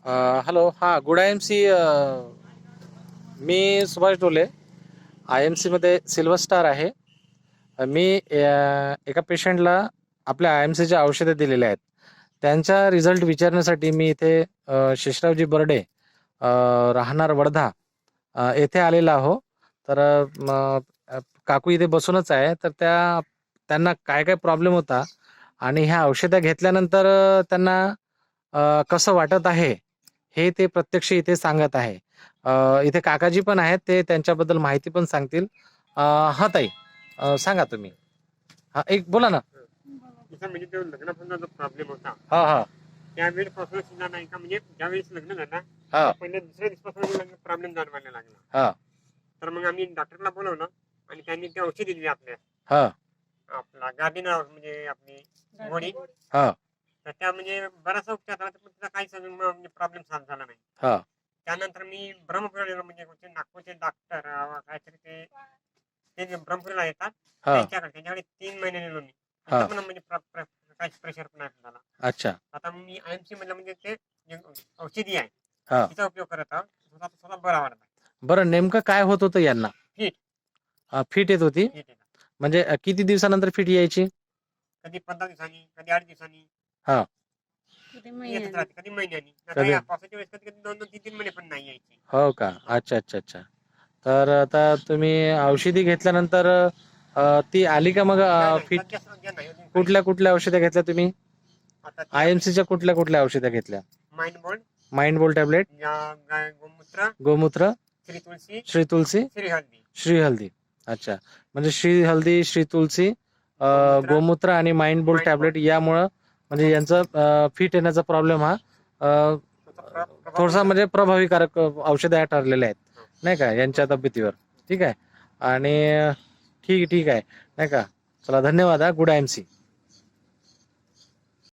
Hello, हा good I M C. मी सुभाष डोले, I am सीमध्ये सिल्वर स्टार आहे. मी एका पेशंटला आपल्या आय एम सीच्या औषधे दिलेले आहेत. त्यांचा रिझल्ट विचारण्यासाठी मी इथे शेषरावजी बर्डे, राहणार वर्धा, येथे आलेला आहो. तर काकू इथे बसूनच आहे. तर त्यांना काय काय प्रॉब्लेम होता आणि ह्या औषधं घेतल्यानंतर त्यांना कसं वाटत आहे हे ते प्रत्यक्ष इथे सांगत आहे. इथे काकाजी पण आहेत, ते त्यांच्याबद्दल माहिती पण सांगतील. हा ताई, सांगा तुम्ही. हा, एक बोला ना. तिचा म्हणजे तो लग्नापासून जो प्रॉब्लेम होता हा हा त्यावेळेपासून सुद्धा नाही का, म्हणजे ज्यावेळेस लग्न झालं हा पहिले दुसऱ्या दिवसापासून प्रॉब्लेम जाणवायला लागला. हा तर मग आम्ही डॉक्टरला बोलवलं आणि त्यांनी ते औषध दिली आपल्या हा आपला गादीना म्हणजे आपली गोळी. हा तर त्या म्हणजे बराचसा उपचार झाला पण त्याचा काहीच अजून म्हणजे प्रॉब्लेम सॉल्व्ह झाला नाही. हा त्यानंतर मी ब्रह्मपुरीला म्हणजे नागपूरचे डॉक्टर काहीतरी ते जे ब्रह्मपुरीला येतात हा त्यांच्याकडे 3 महिने नेलो मी. हा. तिथं पण म्हणजे काहीच प्रेशर पण नाही झाला. अच्छा. आता मी आयएमसी मधलं म्हणजे ते जे औषधी आहे हा, तिचा उपयोग करत आहोत. स्वतः बरा वाटत. बरं, नेमकं काय होत होतं यांना? फिट फिट येत होती. फिट येतात. म्हणजे किती दिवसानंतर फिट यायची? कधी 15 दिवसांनी, कधी 8 दिवसांनी हा. येतच राहते, कधी महिन्यानी. कधी? आता पावसाच्या वेळेस कधी कधी 2-2, 3-3 महिने पण नाही यायची. हो का? अच्छा अच्छा अच्छा. तर आता तुम्ही औषधी घेतल्यानंतर ती आली का मग फिट? सध्या नाही अजून काही. कुठल्या कुठल्या औषधं घेतल्या तुम्ही? आता ते आय एम सीच्या कुठल्या कुठल्या औषधं घेतल्या? माइंड बोल्ड, माइंड बोल टॅबलेट, गोमूत्र, गोमूत्र, श्री तुळशी, श्री तुलसी, श्री हळदी, श्री हल्दी. अच्छा, म्हणजे श्री हल्दी, श्री तुलसी, गोमूत्र आणि माइंड बोल Mind टॅबलेट यामुळं म्हणजे यांचं फिट येण्याचा प्रॉब्लेम हा थोडासा म्हणजे प्रभावीकारक औषधं ठरलेले आहेत, नाही का, यांच्या तब्येतीवर. ठीक आहे. आणि ठीक ठीक आहे, नाही का. चला, धन्यवाद. हा, गुड आय एम सी.